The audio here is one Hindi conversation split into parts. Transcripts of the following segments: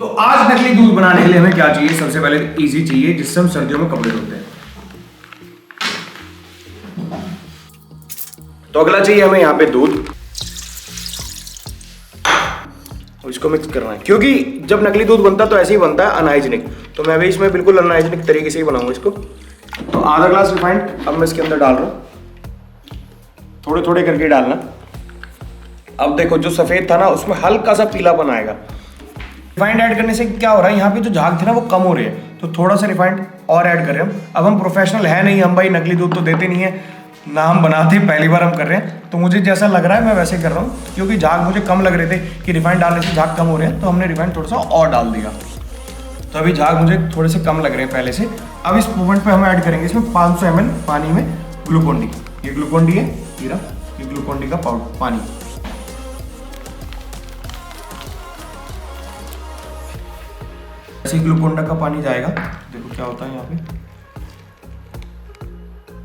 तो आज नकली दूध बनाने के लिए हमें क्या चाहिए? सबसे पहले इजी चाहिए जिससे हम सर्दियों में कपड़े धोते हैं। तो अगला चाहिए हमें यहाँ पे दूध, इसको मिक्स करना है क्योंकि जब नकली दूध बनता है तो ऐसे ही बनता है अनहाइजीनिक। तो मैं भी इसमें बिल्कुल अनहाइजीनिक तरीके से ही बनाऊंगा इसको। तो आधा ग्लास रिफाइंड अब मैं इसके अंदर डाल रहा हूँ, थोड़े थोड़े करके डालना। अब देखो जो सफेद था ना उसमें हल्का सा पीलापन आएगा। रिफाइंड ऐड करने से क्या हो रहा है, यहाँ पे जो झाग थे ना वो कम हो रहे हैं, तो थोड़ा सा रिफाइंड और ऐड कर रहे हैं हम। अब हम प्रोफेशनल है नहीं, हम भाई नकली दूध तो देते नहीं है ना, हम बनाते पहली बार हम कर रहे हैं। तो मुझे जैसा लग रहा है मैं वैसे कर रहा हूँ, क्योंकि झाग मुझे कम लग रहे थे कि रिफाइंड डालने से झाग कम हो रहे हैं, तो हमने रिफाइंड थोड़ा सा और डाल दिया। तो अभी झाग मुझे थोड़े से कम लग रहे हैं पहले से। अब इस मोमेंट पे हम ऐड करेंगे इसमें 500 ml पानी में ग्लूकोन डी। ये ग्लूकोन डी है, ये ग्लूकोन डी का पाउडर पानी। ऐसे ग्लूकोन डी का पानी जाएगा, देखो क्या होता है यहाँ पे,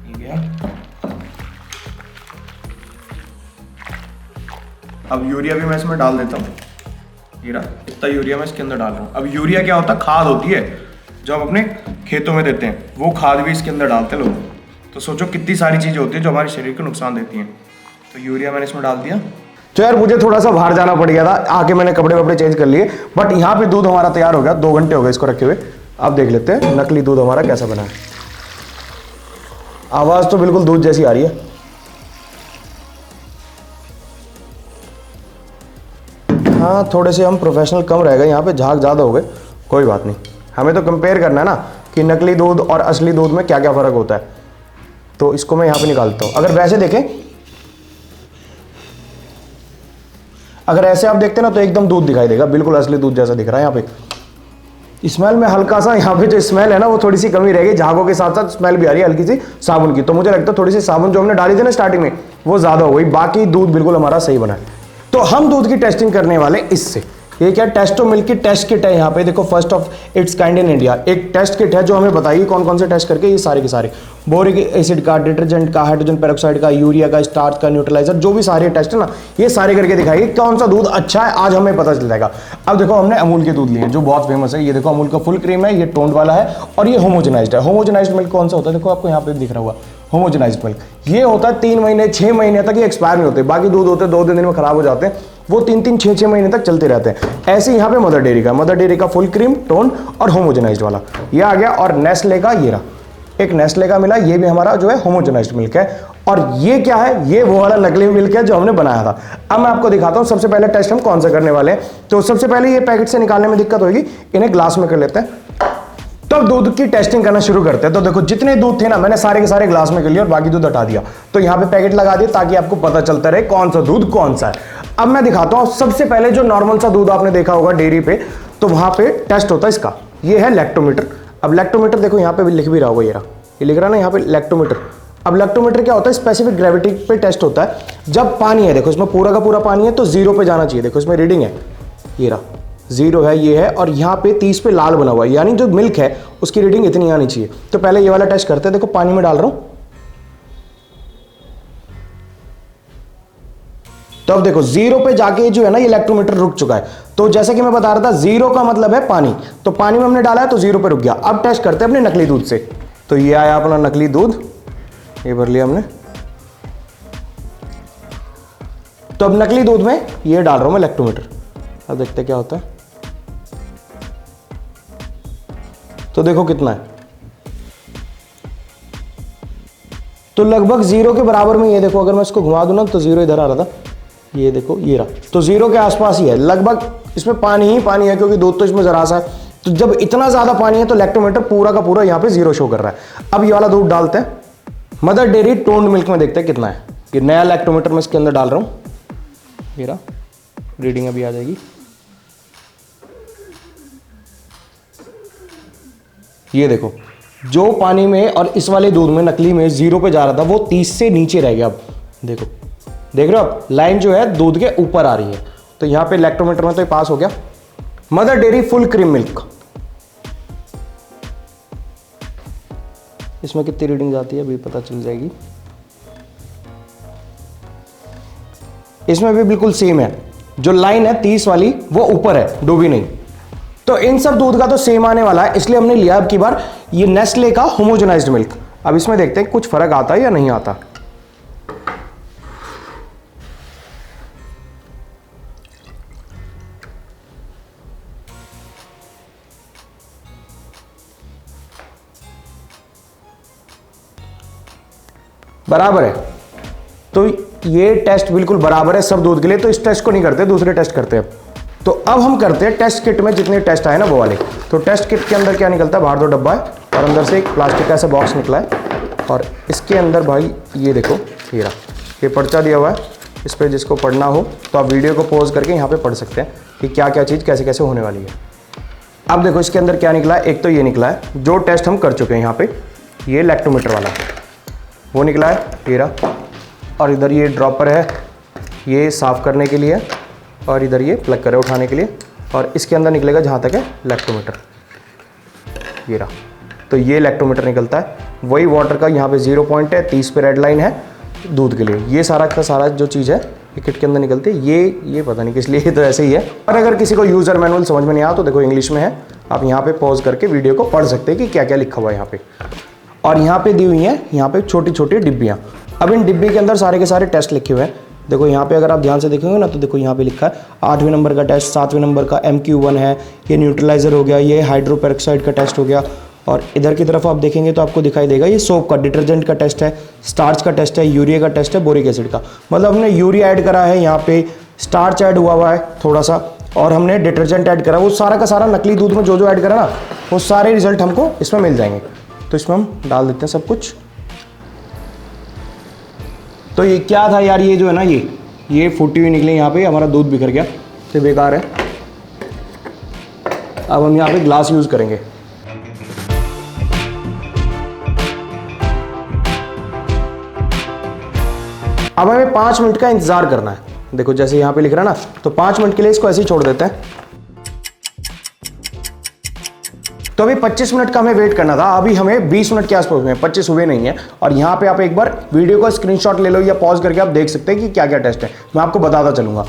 ये गया। अब यूरिया भी मैं इसमें डाल देता हूँ, ये रहा इतना यूरिया मैं इसके अंदर डाल रहा हूँ। अब यूरिया क्या होता है, खाद होती है जो हम अपने खेतों में देते हैं, वो खाद भी इसके अंदर डालते हैं लोग। तो सोचो कितनी सारी चीज़ें होती है जो हमारे शरीर को नुकसान देती हैं। तो यूरिया मैंने इसमें डाल दिया। तो यार मुझे थोड़ा सा बाहर जाना पड़ गया था, आके मैंने कपड़े वपड़े चेंज कर लिए, बट यहाँ पे दूध हमारा तैयार हो गया। 2 घंटे हो गए इसको रखे हुए। अब देख लेते हैं नकली दूध हमारा कैसा बना है। आवाज़ तो बिल्कुल दूध जैसी आ रही है। हाँ थोड़े से हम प्रोफेशनल कम रह गए, यहाँ पे झाग ज़्यादा हो गए, कोई बात नहीं। हमें तो कंपेयर करना है ना कि नकली दूध और असली दूध में क्या क्या फ़र्क होता है। तो इसको मैं यहाँ पे निकालता हूँ। अगर वैसे देखें, अगर ऐसे आप देखते ना तो एकदम दूध दिखाई देगा, बिल्कुल असली दूध जैसा दिख रहा है। यहाँ पे स्मेल में हल्का सा, यहाँ पे जो स्मेल है ना वो थोड़ी सी कमी रहेगी, झागों के साथ साथ स्मेल भी आ रही है हल्की सी साबुन की। तो मुझे लगता है थोड़ी सी साबुन जो हमने डाली थी ना स्टार्टिंग में वो ज़्यादा हो गई, बाकी दूध बिल्कुल हमारा सही बना है। तो हम दूध की टेस्टिंग करने वाले इससे, ये क्या टेस्टो मिल्क की टेस्ट किट है। यहाँ पे देखो first of its kind in India एक टेस्ट किट है जो हमें बताइए कौन कौन से टेस्ट करके ये सारे के सारे बोरिक एसिड का, डिटर्जेंट का, हाइड्रोजन पेरोक्साइड का, यूरिया का, स्टार्च का, न्यूट्रलाइजर, जो भी सारे टेस्ट है ना ये सारे करके दिखाइए कौन सा दूध अच्छा है, आज हमें पता चल जाएगा। अब देखो हमने अमूल के दूध लिए जो बहुत फेमस है। ये देखो अमूल का फुल क्रीम है, ये टोन्ड वाला है और ये होमोजेनाइज्ड है। होमोजेनाइज्ड मिल्क कौन सा होता है, देखो आपको यहाँ पे दिख रहा होगा होमोजेनाइज्ड मिल्क। ये होता है 3 महीने 6 महीने तक ये एक्सपायर नहीं होते। बाकी दूध होते हैं 2-3 दिन में खराब हो जाते हैं, वो 3-3 6-6 महीने तक चलते रहते हैं। ऐसे यहाँ पे मदर डेयरी का फुल क्रीम, टोन और होमोजेनाइज्ड वाला ये आ गया। और नेस्ले का ये रहा, एक नेस्ले का मिला, ये भी हमारा जो है होमोजेनाइज्ड मिल्क है। और ये क्या है, ये वो वाला नकली मिल्क है जो हमने बनाया था। अब मैं आपको दिखाता हूँ सबसे पहले टेस्ट हम कौन सा करने वाले हैं। तो सबसे पहले ये पैकेट से निकालने में दिक्कत होगी, इन्हें ग्लास में कर लेते हैं, तब दूध की टेस्टिंग करना शुरू करते हैं। तो देखो जितने दूध थे ना मैंने सारे के सारे ग्लास में कर लिए और बाकी दूध हटा दिया। तो यहाँ पे पैकेट लगा दिया ताकि आपको पता चलता रहे कौन सा दूध कौन सा है। अब मैं दिखाता हूँ सबसे पहले जो नॉर्मल सा दूध आपने देखा होगा डेयरी पे, तो वहां पे टेस्ट होता है इसका, ये है लैक्टोमीटर। अब लैक्टोमीटर देखो यहाँ पे भी लिख भी रहा होगा, ये लिख रहा ना यहाँ पे लैक्टोमीटर। अब लैक्टोमीटर क्या होता है, स्पेसिफिक ग्रेविटी पे टेस्ट होता है। जब पानी है, देखो इसमें पूरा का पूरा पानी है तो 0 पे जाना चाहिए। देखो इसमें रीडिंग है, ये रहा 0 है, ये है, और यहाँ पे 30 पे लाल बना हुआ है, यानी जो मिल्क है उसकी रीडिंग इतनी आनी चाहिए। तो पहले ये वाला टेस्ट करते हैं। देखो पानी में डाल रहा हूँ, तो अब देखो 0 पे जाके जो है ना ये इलेक्ट्रोमीटर रुक चुका है। तो जैसे कि मैं बता रहा था 0 का मतलब है पानी, तो पानी में हमने डाला है तो 0 पे रुक गया। अब टेस्ट करते हैं अपने नकली दूध से। तो ये आया अपना नकली दूध, ये भर लिया हमने। तो अब नकली दूध में ये डाल रहा हूं मैं इलेक्ट्रोमीटर, अब देखते हैं क्या होता है। तो देखो कितना है, तो लगभग 0 के बराबर में। ये देखो अगर मैं इसको घुमा दूं ना तो 0 इधर आ रहा था, ये देखो ये रहा, तो 0 के आसपास ही है लगभग। इसमें पानी ही पानी है क्योंकि दूध तो इसमें जरा सा है। तो जब इतना ज्यादा पानी है तो लैक्टोमीटर पूरा का पूरा यहाँ पे 0 शो कर रहा है। अब ये वाला दूध डालते हैं मदर डेयरी टोन्ड मिल्क में, देखते हैं कितना है। ये नया लैक्टोमीटर मैं इसके अंदर डाल रहा हूँ, मेरा रीडिंग अभी आ जाएगी। ये देखो जो पानी में और इस वाले दूध में नकली में 0 पे जा रहा था वो 30 से नीचे रह गया। अब देखो, देख रहे हो आप, लाइन जो है दूध के ऊपर आ रही है। तो यहां पे लैक्टोमीटर में तो पास हो गया। Mother dairy full cream milk, इसमें कितनी रीडिंग जाती है अभी पता चल जाएगी। इसमें भी बिल्कुल सेम है, जो लाइन है 30 वाली वो ऊपर है, डूबी नहीं। तो इन सब दूध का तो सेम आने वाला है, इसलिए हमने लिया अब की बार ये नेस्ले का होमोजेनाइज्ड मिल्क। अब इसमें देखते हैं कुछ फर्क आता है या नहीं आता। बराबर है, तो ये टेस्ट बिल्कुल बराबर है सब दूध के लिए। तो इस टेस्ट को नहीं करते, दूसरे टेस्ट करते हैं। तो अब हम करते हैं टेस्ट किट में जितने टेस्ट आए ना वो वाले। तो टेस्ट किट के अंदर क्या निकलता है, बाहर दो डब्बा है और अंदर से एक प्लास्टिक का ऐसा बॉक्स निकला है और इसके अंदर भाई ये देखो ये रहा, ये पर्चा दिया हुआ है। इस पर जिसको पढ़ना हो तो आप वीडियो को पॉज करके यहाँ पे पढ़ सकते हैं कि क्या क्या चीज़ कैसे कैसे होने वाली है। अब देखो इसके अंदर क्या निकला है, एक तो ये निकला है जो टेस्ट हम कर चुके हैं यहाँ पे, ये लैक्टोमीटर वाला वो निकला है ये रहा, और इधर ये ड्रॉपर है ये साफ़ करने के लिए, और इधर ये प्लग करे उठाने के लिए, और इसके अंदर निकलेगा जहाँ तक है लैक्टोमीटर ये रहा। तो ये लैक्टोमीटर निकलता है, वही वाटर का यहाँ पे 0 पॉइंट है, 30 पे रेड लाइन है दूध के लिए। ये सारा का सारा जो चीज़ है ये किट के अंदर निकलती है। ये पता नहीं किस लिए, तो ऐसे ही है। और अगर किसी को यूज़र मैनुअल समझ में नहीं आया तो देखो इंग्लिश में है, आप यहाँ पे पॉज करके वीडियो को पढ़ सकते हैं कि क्या क्या लिखा हुआ है यहाँ पे। और यहाँ पे दी हुई हैं यहाँ पे छोटी छोटी डिब्बियाँ। अब इन डिब्बी के अंदर सारे के सारे टेस्ट लिखे हुए हैं। देखो यहाँ पे अगर आप ध्यान से देखेंगे ना तो देखो यहाँ पे लिखा है 8वें नंबर का टेस्ट, 7वें नंबर का MQ1 है, ये न्यूट्रलाइजर हो गया, ये हाइड्रोपेरोक्साइड का टेस्ट हो गया। और इधर की तरफ आप देखेंगे तो आपको दिखाई देगा ये सोप का, डिटर्जेंट का टेस्ट है, स्टार्च का टेस्ट है, यूरिया का टेस्ट है, बोरिक एसिड का। मतलब हमने यूरिया ऐड करा है, यहाँ पे स्टार्च ऐड हुआ है थोड़ा सा, और हमने डिटर्जेंट ऐड करा। वो सारा का सारा नकली दूध में जो जो ऐड करा ना वो सारे रिजल्ट हमको इसमें मिल जाएंगे। तो इसमें हम डाल देते हैं सब कुछ। तो ये क्या था यार, ये जो है ना ये फूटी हुई निकली, यहाँ पे हमारा दूध बिखर गया, तो बेकार है। अब हम यहाँ पे ग्लास यूज करेंगे। अब हमें 5 मिनट का इंतजार करना है। देखो जैसे यहाँ पे लिख रहा है ना, तो 5 मिनट के लिए इसको ऐसे ही छोड़ देते हैं। तो अभी 25 मिनट का हमें वेट करना था, अभी हमें 20 मिनट के आसपास हुए, 25 हुए नहीं है। और यहाँ पे आप एक बार वीडियो का स्क्रीनशॉट ले लो या पॉज करके आप देख सकते हैं कि क्या क्या टेस्ट है, मैं आपको बताता चलूंगा।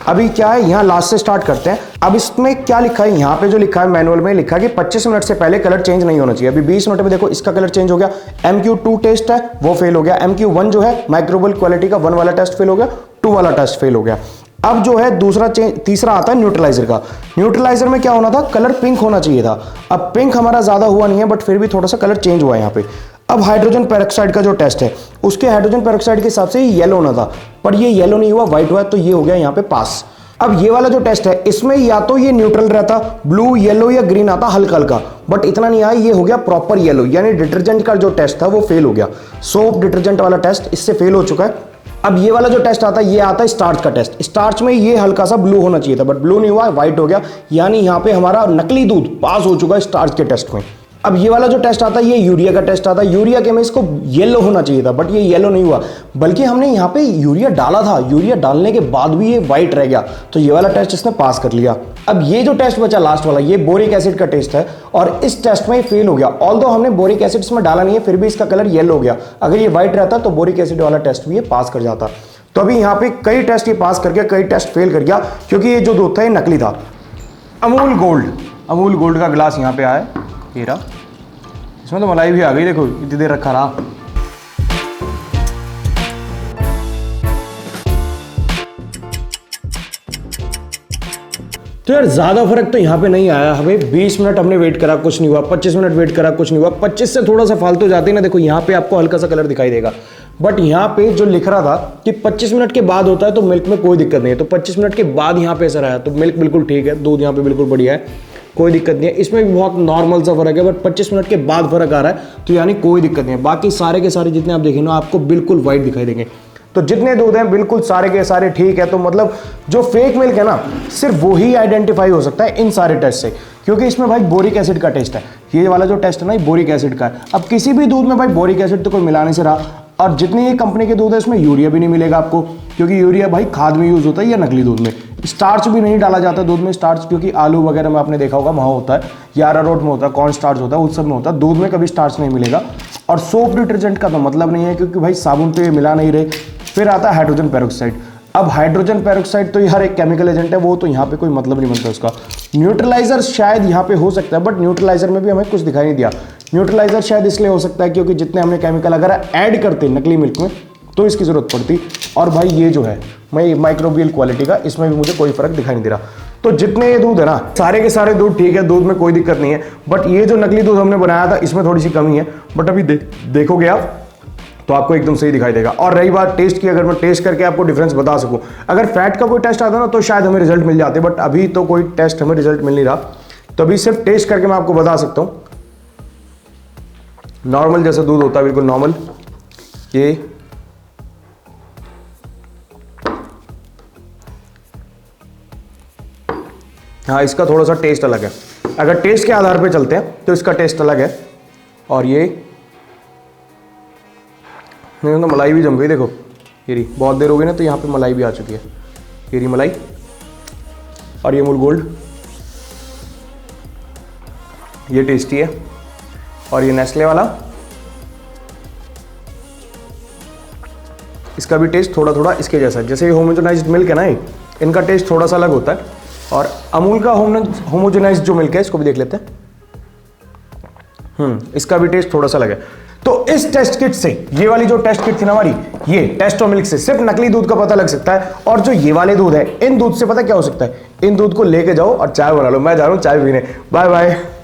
अभी क्या है, यहाँ लास्ट से स्टार्ट करते हैं। अब इसमें क्या लिखा है, यहाँ पे जो लिखा है मैनुअल में लिखा है कि 25 मिनट से पहले कलर चेंज नहीं होना चाहिए। अभी 20 मिनट में देखो इसका कलर चेंज हो गया। MQ2 टेस्ट है वो फेल हो गया, MQ1 जो है माइक्रोबियल क्वालिटी का 1 वाला टेस्ट फेल हो गया, 2 वाला टेस्ट फेल हो गया। अब जो है तीसरा आता है न्यूट्रलाइजर का। न्यूट्रलाइजर में क्या होना था, कलर पिंक होना चाहिए था। अब पिंक हमारा ज्यादा हुआ नहीं है, बट फिर भी थोड़ा सा कलर चेंज हुआ है यहाँ पे। अब हाइड्रोजन पेरोक्साइड का जो टेस्ट है उसके हाइड्रोजन पेरोक्साइड के हिसाब से येलो होना था, पर ये येलो नहीं हुआ, व्हाइट हुआ, तो ये हो गया यहाँ पे पास। अब ये वाला जो टेस्ट है इसमें या तो ये न्यूट्रल रहता, ब्लू येलो या ग्रीन आता हल्का हल्का, बट इतना नहीं आया, ये हो गया प्रॉपर येलो, यानी डिटर्जेंट का जो टेस्ट था वो फेल हो गया। सोप डिटर्जेंट वाला टेस्ट इससे फेल हो चुका है। अब ये वाला जो टेस्ट आता है ये आता है स्टार्च का टेस्ट। स्टार्च में ये हल्का सा ब्लू होना चाहिए था, बट ब्लू नहीं हुआ, व्हाइट हो गया, यानी यहाँ पे हमारा नकली दूध पास हो चुका है स्टार्च के टेस्ट में। अब ये वाला जो टेस्ट आता है ये यूरिया का टेस्ट आता है। यूरिया के में इसको येलो होना चाहिए था, बट ये येलो नहीं हुआ, बल्कि हमने यहाँ पे यूरिया डाला था, यूरिया डालने के बाद भी ये व्हाइट रह गया, तो ये वाला टेस्ट इसने पास कर लिया। अब ये जो टेस्ट बचा लास्ट वाला, ये बोरिक एसिड का टेस्ट है, और इस टेस्ट में फेल हो गया। ऑल्दो हमने बोरिक एसिड इसमें डाला नहीं है, फिर भी इसका कलर येलो हो गया। अगर ये व्हाइट रहता तो बोरिक एसिड वाला टेस्ट भी ये पास कर जाता। तो अभी यहाँ पे कई टेस्ट ये पास कर गया, कई टेस्ट फेल कर गया, क्योंकि ये जो दूध था ये नकली था। अमूल गोल्ड का गिलास यहाँ पे आया, ये रहा, इसमें तो मलाई भी आ गई, देखो इतनी देर रखा रहा। तो यार ज्यादा फर्क तो यहाँ पे नहीं आया हमें। 20 मिनट हमने वेट करा, कुछ नहीं हुआ। 25 मिनट वेट करा, कुछ नहीं हुआ। 25 से थोड़ा सा फालतू जाते ना, देखो यहाँ पे आपको हल्का सा कलर दिखाई देगा, बट यहाँ पे जो लिख रहा था कि 25 मिनट के बाद होता है तो मिल्क में कोई दिक्कत नहीं है। तो 25 मिनट के बाद यहाँ पे असर आया, तो मिल्क बिल्कुल ठीक है, दूध यहाँ पे बिल्कुल बढ़िया है, कोई दिक्कत नहीं है। इसमें भी बहुत नॉर्मल सा फर्क है, बट 25 मिनट के बाद फर्क आ रहा है, तो यानी कोई दिक्कत नहीं है। बाकी सारे के सारे जितने आप देखेंगे ना आपको बिल्कुल वाइट दिखाई देंगे। तो जितने दूध हैं बिल्कुल सारे के सारे ठीक है। तो मतलब जो फेक मिल्क है ना, सिर्फ वो ही आइडेंटिफाई हो सकता है इन सारे टेस्ट से, क्योंकि इसमें भाई बोरिक एसिड का टेस्ट है। ये वाला जो टेस्ट है ना, ये बोरिक एसिड का है। अब किसी भी दूध में भाई बोरिक एसिड तो कोई मिला नहीं से रहा, और जितनी ये कंपनी के दूध है इसमें यूरिया भी नहीं मिलेगा आपको, क्योंकि यूरिया भाई खाद में यूज होता है या नकली दूध में। स्टार्च भी नहीं डाला जाता दूध में, स्टार्च क्योंकि आलू वगैरह में आपने देखा होगा वहाँ होता है, या अरारोट में होता है, कॉर्न स्टार्च होता है, उस सब में होता है। दूध में कभी स्टार्च नहीं मिलेगा। और सोप डिटर्जेंट का तो मतलब नहीं है, क्योंकि भाई साबुन तो ये मिला नहीं रहे। फिर आता है हाइड्रोजन पेरोक्साइड। अब हाइड्रोजन पेरोक्साइड तो यार एक केमिकल एजेंट है, वो तो यहाँ पे कोई मतलब नहीं बनता उसका। न्यूट्रलाइजर शायद यहाँ पे हो सकता है, बट न्यूट्रलाइजर में भी हमें कुछ दिखाई नहीं दिया। न्यूट्रलाइजर शायद इसलिए हो सकता है क्योंकि जितने हमने केमिकल अगर ऐड करते नकली मिल्क में तो इसकी जरूरत पड़ती। और भाई ये जो है मैं माइक्रोबियल क्वालिटी का, इसमें भी मुझे कोई फर्क दिखाई नहीं दे रहा। तो जितने ये दूध है ना, सारे के सारे दूध ठीक है, दूध में कोई दिक्कत नहीं है, बट ये जो नकली दूध हमने बनाया था इसमें थोड़ी सी कमी है। बट अभी देखोगे आप तो आपको एकदम सही दिखाई देगा। और रही बात टेस्ट की, अगर मैं टेस्ट करके आपको डिफरेंस बता सकूं, अगर फैट का कोई टेस्ट आता ना तो शायद हमें रिजल्ट मिल जाते, बट अभी तो कोई टेस्ट हमें रिजल्ट मिल नहीं रहा। तो अभी सिर्फ टेस्ट करके मैं आपको बता सकता हूं। नॉर्मल जैसा दूध होता है, बिल्कुल नॉर्मल। ये हाँ, इसका थोड़ा सा टेस्ट अलग है। अगर टेस्ट के आधार पे चलते हैं तो इसका टेस्ट अलग है। और ये नहीं तो मलाई भी जम गई, देखो ये रही, बहुत देर हो गई ना तो यहाँ पे मलाई भी आ चुकी है। ये रही मलाई। और ये अमूल गोल्ड, ये टेस्टी है। और ये नेस्ले वाला, इसका भी टेस्ट थोड़ा थोड़ा इसके जैसा है। जैसे ये होमोजेनाइज्ड मिल्क है ना, इनका टेस्ट थोड़ा सा अलग होता है। और अमूल का होमोजेनाइज्ड जो मिल्क है, इसको भी देख लेते हैं। इसका भी टेस्ट थोड़ा सा अलग है। तो इस टेस्ट किट से, ये वाली जो टेस्ट किट थी ना हमारी, ये टेस्टो मिल्क से सिर्फ नकली दूध का पता लग सकता है। और जो ये वाले दूध है, इन दूध से पता क्या हो सकता है, इन दूध को लेके जाओ और चाय बना लो। मैं जा रहा हूं चाय पीने। Bye bye.